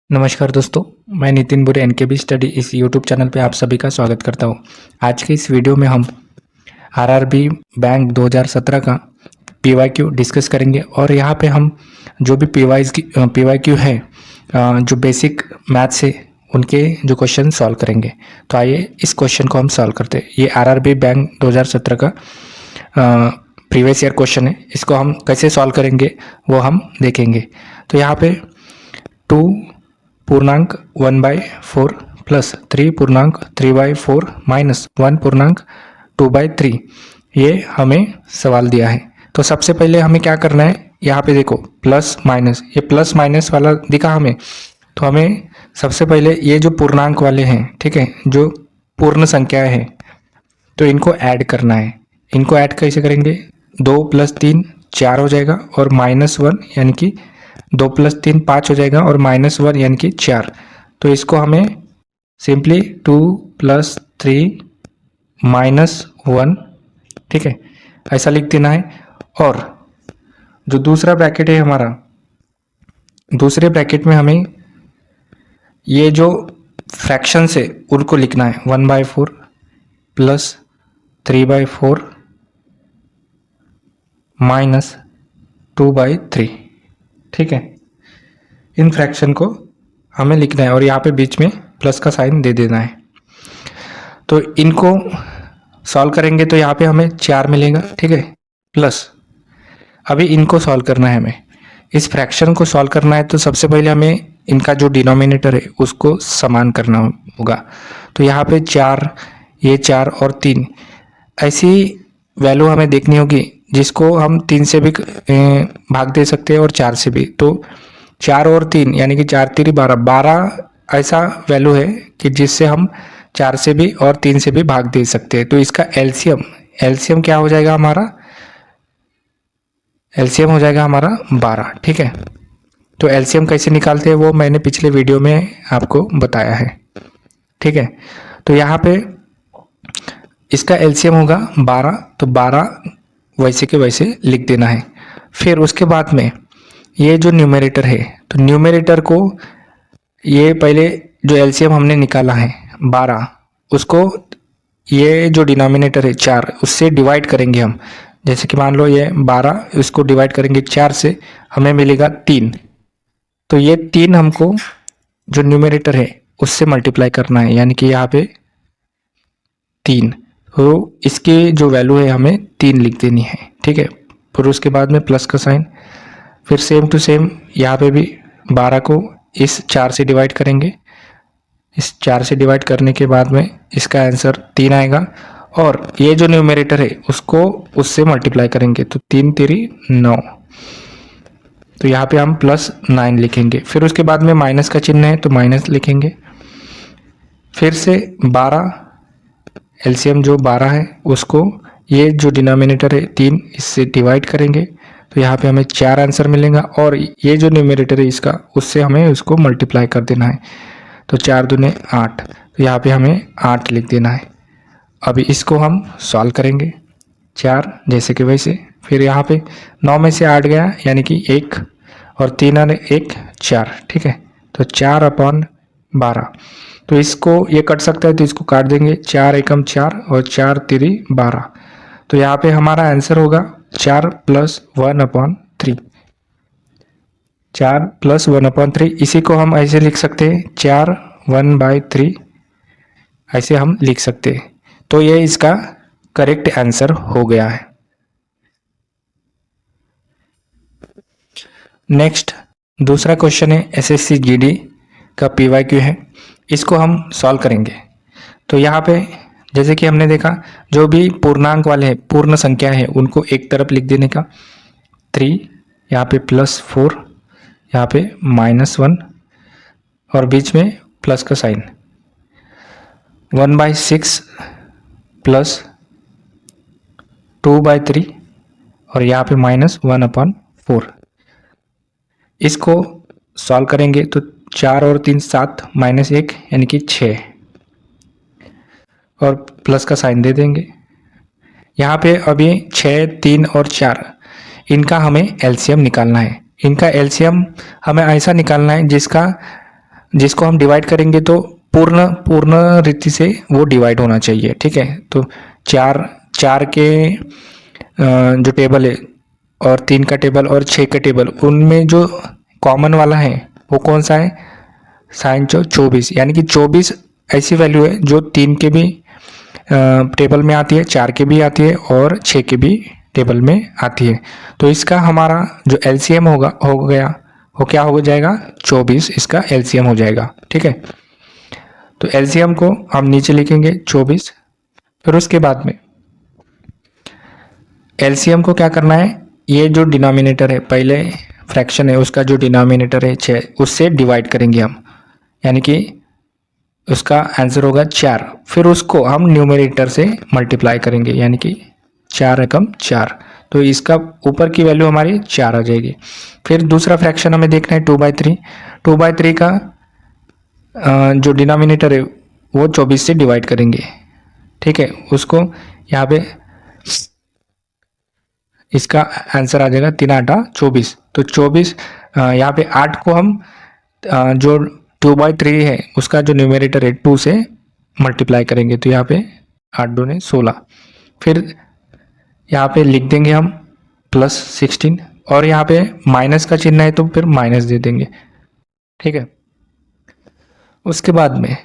नमस्कार दोस्तों, मैं नितिन बुरे एनकेबी स्टडी इस यूट्यूब चैनल पे आप सभी का स्वागत करता हूँ। आज के इस वीडियो में हम आरआरबी बैंक 2017 का पीवाईक्यू डिस्कस करेंगे और यहाँ पे हम जो भी पीवाईक्यू है जो बेसिक मैथ्स है उनके जो क्वेश्चन सॉल्व करेंगे। तो आइए इस क्वेश्चन को हम सॉल्व करते हैं। ये आरआरबी बैंक 2017 का प्रीवियस ईयर क्वेश्चन है। इसको हम कैसे सॉल्व करेंगे वो हम देखेंगे। तो यहाँ पे 2 पूर्णांक 1/4 प्लस 3 पूर्णांक 3/4 माइनस 1 पूर्णांक 2/3 ये हमें सवाल दिया है। तो सबसे पहले हमें क्या करना है, यहाँ पे देखो प्लस माइनस, ये प्लस माइनस वाला दिखा हमें। तो हमें सबसे पहले ये जो पूर्णांक वाले हैं, ठीक है, जो पूर्ण संख्याएं हैं, तो इनको ऐड करना है। इनको ऐड कैसे करेंगे, 2 + 3 4 हो जाएगा और -1 यानी कि 2 + 3 5 हो जाएगा और -1 यानी कि 4। तो इसको हमें सिंपली 2 + 3 -1, ठीक है, ऐसा लिख देना है। और जो दूसरा ब्रैकेट है हमारा, दूसरे ब्रैकेट में हमें ये जो फ्रैक्शन है उनको लिखना है। 1/4 प्लस 3/4 माइनस 2/3, ठीक है। इन फ्रैक्शन को हमें लिखना है और यहाँ पे बीच में प्लस का साइन दे देना है। तो इनको सॉल्व करेंगे तो यहाँ पे हमें 4 मिलेगा, ठीक है। प्लस अभी इनको सॉल्व करना है, हमें इस फ्रैक्शन को सॉल्व करना है। तो सबसे पहले हमें इनका जो डिनोमिनेटर है उसको समान करना होगा। तो यहाँ पे 4, ये 4 और 3 ऐसी वैल्यू हमें देखनी होगी जिसको हम 3 से भी भाग दे सकते हैं और 4 से भी। तो 4 और 3 यानी कि 4 3 12 ऐसा वैल्यू है कि जिससे हम 4 से भी और 3 से भी भाग दे सकते हैं। तो इसका एलसीएम क्या हो जाएगा हमारा, एलसीएम हो जाएगा हमारा 12, ठीक है। तो एलसीएम कैसे निकालते हैं वो मैंने पिछले वीडियो में आपको बताया है, ठीक है। तो यहाँ पे इसका एलसीएम होगा 12, तो 12 वैसे के वैसे लिख देना है। फिर उसके बाद में ये जो न्यूमरेटर है, तो न्यूमरेटर को ये पहले जो एलसीएम हमने निकाला है 12, उसको ये जो डिनोमिनेटर है 4 उससे डिवाइड करेंगे हम। जैसे कि मान लो ये 12, इसको डिवाइड करेंगे 4 से, हमें मिलेगा 3। तो ये 3 हमको जो न्यूमरेटर है उससे मल्टीप्लाई करना है, यानी कि यहाँ पे 3। तो इसकी जो वैल्यू है हमें 3 लिख देनी है, ठीक है। फिर उसके बाद में प्लस का साइन, फिर सेम टू सेम यहाँ पे भी 12 को इस 4 से डिवाइड करेंगे। इस 4 से डिवाइड करने के बाद में इसका आंसर 3 आएगा और ये जो न्यूमरेटर है उसको उससे मल्टीप्लाई करेंगे। तो 3 3 9, तो यहाँ पे हम +9 लिखेंगे। फिर उसके बाद में माइनस का चिन्ह है तो माइनस लिखेंगे। फिर से 12, एलसीएम जो 12 है उसको ये जो डिनोमिनेटर है 3 इससे डिवाइड करेंगे। तो यहाँ पे हमें 4 आंसर मिलेगा और ये जो न्यूमरेटर है इसका उससे हमें उसको मल्टीप्लाई कर देना है। तो 4 दूने 8, तो यहाँ पे हमें 8 लिख देना है। अभी इसको हम सॉल्व करेंगे 4 जैसे कि वैसे। फिर यहाँ पे 9 में से 8 गया यानी कि 1 और 3 और 1 4, ठीक है। तो 4/12, तो इसको ये कट सकता है तो इसको काट देंगे। 4 एकम 4 और 4 3 12, तो यहाँ पे हमारा आंसर होगा 4 + 1/3। 4 + 1/3, इसी को हम ऐसे लिख सकते हैं 4 1/3, ऐसे हम लिख सकते हैं। तो ये इसका करेक्ट आंसर हो गया है। नेक्स्ट दूसरा क्वेश्चन है एसएससी जीडी का पीवाईक्यू है, इसको हम सॉल्व करेंगे। तो यहाँ पे जैसे कि हमने देखा जो भी पूर्णांक वाले हैं, पूर्ण संख्या है, उनको एक तरफ लिख देने का। 3 यहाँ पे +4, यहाँ पे -1 और बीच में प्लस का साइन। 1/6 प्लस 2/3 और यहाँ पे -1/4। इसको सॉल्व करेंगे तो 4 और 3 7 -1 यानी कि 6 और प्लस का साइन दे देंगे। यहाँ पे अभी 6 3 और 4 इनका हमें एलसीएम निकालना है। इनका एलसीएम हमें ऐसा निकालना है जिसका जिसको हम डिवाइड करेंगे तो पूर्ण पूर्ण रीति से वो डिवाइड होना चाहिए, ठीक है। तो चार चार के जो टेबल है और 3 का टेबल और 6 का टेबल, उनमें जो कॉमन वाला है वो कौन सा है, साइन 24, यानी कि 24 ऐसी वैल्यू है जो 3 के भी टेबल में आती है, 4 के भी आती है और 6 के भी टेबल में आती है। तो इसका हमारा जो एलसीएम हो गया वो क्या हो जाएगा, 24 इसका एलसीएम हो जाएगा, ठीक है। तो एलसीएम को हम नीचे लिखेंगे 24। फिर उसके बाद में एलसीएम को क्या करना है, ये जो डिनोमिनेटर है, पहले फ्रैक्शन है उसका जो डिनोमिनेटर है 6, उससे डिवाइड करेंगे हम, यानी कि उसका आंसर होगा 4। फिर उसको हम न्यूमरेटर से मल्टीप्लाई करेंगे, यानी कि 4 एकम 4, तो इसका ऊपर की वैल्यू हमारी 4 आ जाएगी। फिर दूसरा फ्रैक्शन हमें देखना है 2/3। 2/3 का जो डिनोमिनेटर है वो 24 से डिवाइड करेंगे, ठीक है। उसको यहाँ पे इसका आंसर आ जाएगा 3 8 24। तो 24 यहाँ पे 8 को हम जो 2/3 है उसका जो न्यूमरेटर है 2 से मल्टीप्लाई करेंगे, तो यहाँ पे 8 दूने 16। फिर यहाँ पे लिख देंगे हम +16 और यहाँ पे माइनस का चिन्ह है तो फिर माइनस दे देंगे, ठीक है। उसके बाद में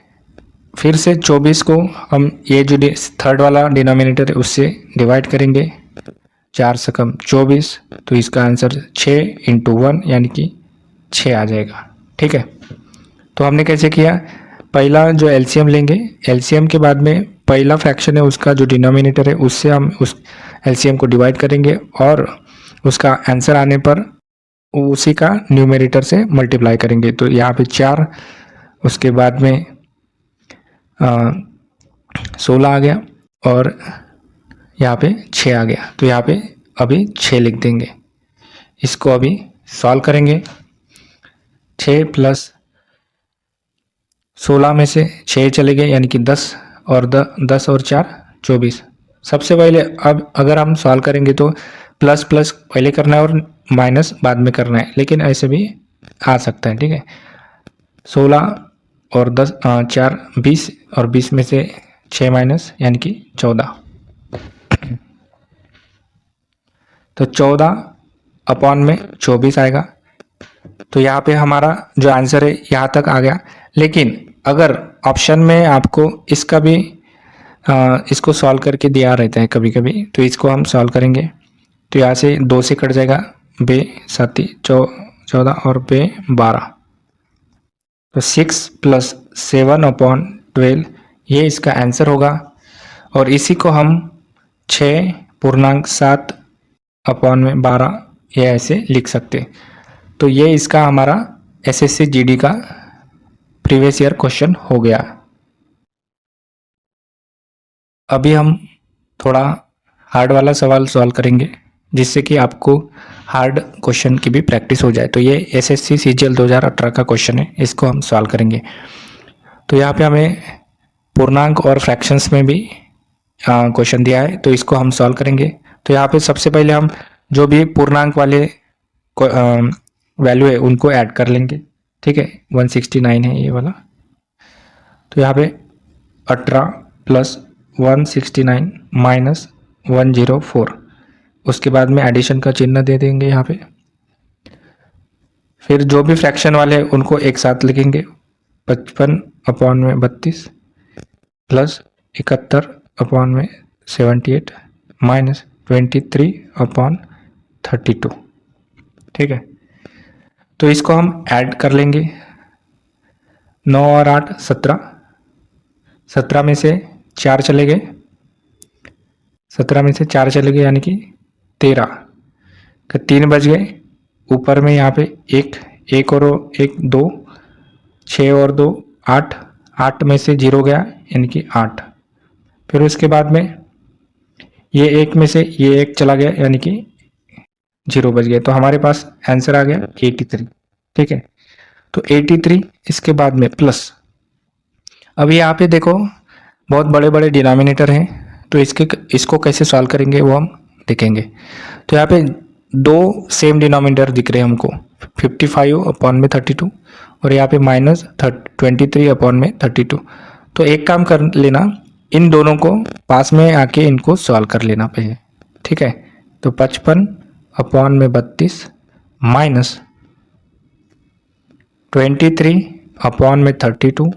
फिर से 24 को हम ये जो थर्ड वाला डिनोमिनेटर है उससे डिवाइड करेंगे, 4 से कम 24, तो इसका आंसर 6 × 1 यानी कि 6 आ जाएगा, ठीक है। तो हमने कैसे किया, पहला जो एलसीएम लेंगे, एलसीएम के बाद में पहला फ्रैक्शन है उसका जो डिनोमिनेटर है उससे हम उस एलसीएम को डिवाइड करेंगे और उसका आंसर आने पर उसी का न्यूमरेटर से मल्टीप्लाई करेंगे। तो यहाँ पे 4, उसके बाद में 16 आ गया और यहाँ पे 6 आ गया, तो यहाँ पे अभी 6 लिख देंगे। इसको अभी सॉल्व करेंगे, 6 + 16 में से 6 चले गए यानी कि 10 और 10 और 4 24। सबसे पहले अब अगर हम सॉल्व करेंगे तो प्लस प्लस पहले करना है और माइनस बाद में करना है, लेकिन ऐसे भी आ सकता है, ठीक है। 16 और 10 4 20 और 20 में से 6 माइनस यानी कि 14। तो 14/24 आएगा। तो यहाँ पे हमारा जो आंसर है यहाँ तक आ गया। लेकिन अगर ऑप्शन में आपको इसका भी इसको सॉल्व करके दिया रहता है कभी कभी, तो इसको हम सॉल्व करेंगे। तो यहाँ से 2 से कट जाएगा, बे 7 14 और बे 12, तो 6 + 7/12 ये इसका आंसर होगा। और इसी को हम 6.7/12 ये ऐसे लिख सकते। तो ये इसका हमारा एसएससी जीडी का प्रीवियस ईयर क्वेश्चन हो गया। अभी हम थोड़ा हार्ड वाला सवाल सॉल्व करेंगे जिससे कि आपको हार्ड क्वेश्चन की भी प्रैक्टिस हो जाए। तो ये एसएससी सीजीएल 2018 का क्वेश्चन है, इसको हम सॉल्व करेंगे। तो यहाँ पे हमें पूर्णांक और फ्रैक्शंस में भी क्वेश्चन दिया है, तो इसको हम सॉल्व करेंगे। तो यहाँ पे सबसे पहले हम जो भी पूर्णांक वाले वैल्यू है उनको ऐड कर लेंगे, ठीक है। 169 है ये वाला, तो यहाँ पे 18 + 169 - 104, उसके बाद में एडिशन का चिन्ह दे देंगे यहाँ पे। फिर जो भी फ्रैक्शन वाले हैं उनको एक साथ लिखेंगे, 55/32 + 71/78 - 23/32, ठीक है। तो इसको हम ऐड कर लेंगे, 9 और 8 17, 17 में से 4 चले गए, 17 में से 4 चले गए यानी कि 13 का 3 बच गए। ऊपर में यहाँ पे 1 और 1 2, 6 और 2 8, 8 में से 0 गया यानी कि 8। फिर उसके बाद में ये 1 में से ये 1 चला गया यानी कि 0 बच गया। तो हमारे पास आंसर आ गया 83, ठीक है। तो 83, इसके बाद में प्लस, अब यहाँ पे देखो बहुत बड़े बड़े डिनोमिनेटर हैं, तो इसको कैसे सॉल्व करेंगे वो हम देखेंगे। तो यहाँ पे दो सेम डिनोमिनेटर दिख रहे हैं हमको, 55 अपॉन में 32 और यहाँ पे माइनस 23 अपॉन में 32। तो एक काम कर लेना, इन दोनों को पास में आके इनको सॉल्व कर लेना पहले, ठीक है। तो 55 अपॉन में 32 माइनस 23 अपॉन में 32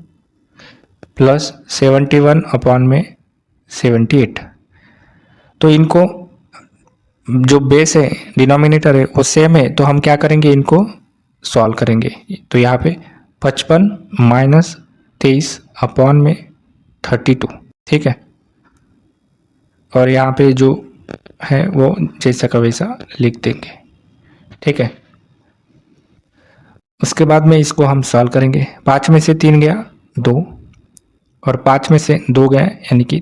प्लस 71 अपॉन में 78। तो इनको जो बेस है, डिनोमिनेटर है, वो सेम है, तो हम क्या करेंगे, इनको सॉल्व करेंगे। तो यहाँ पे 55 माइनस 23 अपॉन में 32, ठीक है। और यहाँ पे जो है वो जैसा का वैसा लिख देंगे, ठीक है। उसके बाद में इसको हम सॉल्व करेंगे। 5 में से 3 गया 2 और 5 में से 2 गया यानी कि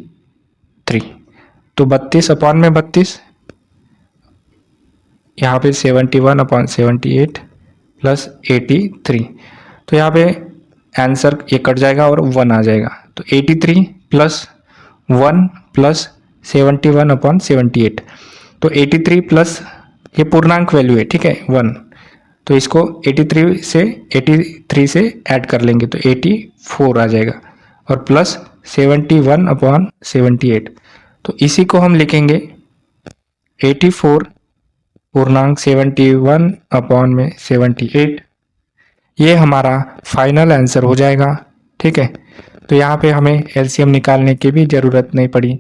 3। तो 32 अपॉन में 32, यहाँ पे 71 अपॉन 78 प्लस 83। तो यहाँ पे आंसर ये कट जाएगा और 1 आ जाएगा। तो 83 प्लस 1 प्लस 71 अपॉन 78। तो 83 प्लस ये पूर्णांक वैल्यू है, ठीक है, 1। तो इसको 83 से ऐड कर लेंगे तो 84 आ जाएगा और प्लस 71 अपॉन 78। तो इसी को हम लिखेंगे 84 पूर्णांक 71 अपॉन में 78। ये हमारा फाइनल आंसर हो जाएगा, ठीक है। तो यहाँ पे हमें एलसीएम निकालने की भी ज़रूरत नहीं पड़ी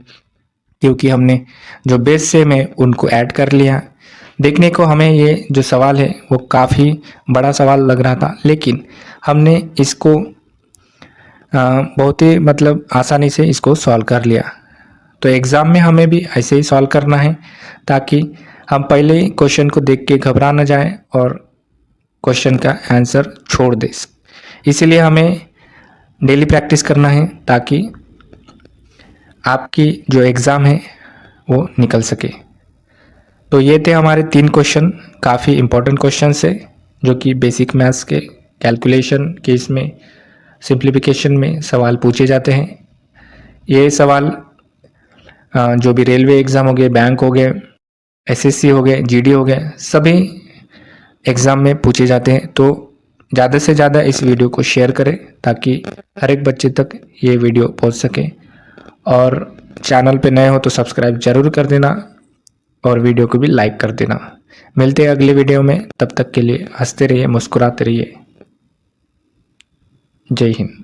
क्योंकि हमने जो बेस सेम है उनको ऐड कर लिया। देखने को हमें ये जो सवाल है वो काफ़ी बड़ा सवाल लग रहा था, लेकिन हमने इसको बहुत ही मतलब आसानी से इसको सॉल्व कर लिया। तो एग्ज़ाम में हमें भी ऐसे ही सॉल्व करना है ताकि हम पहले ही क्वेश्चन को देख के घबरा न जाएं और क्वेश्चन का आंसर छोड़ दें। इसीलिए हमें डेली प्रैक्टिस करना है ताकि आपकी जो एग्ज़ाम है वो निकल सके। तो ये थे हमारे 3 क्वेश्चन, काफ़ी इम्पोर्टेंट क्वेश्चन है जो कि बेसिक मैथ्स के कैलकुलेशन के इसमें सिंप्लीफिकेशन में सवाल पूछे जाते हैं। ये सवाल जो भी रेलवे एग्ज़ाम हो गए, बैंक हो गए, एसएससी हो गए, जीडी हो गए, सभी एग्ज़ाम में पूछे जाते हैं। तो ज़्यादा से ज़्यादा इस वीडियो को शेयर करें ताकि हर एक बच्चे तक ये वीडियो पहुंच सके। और चैनल पे नए हो तो सब्सक्राइब जरूर कर देना और वीडियो को भी लाइक कर देना। मिलते हैं अगले वीडियो में, तब तक के लिए हंसते रहिए, मुस्कुराते रहिए। जय हिंद।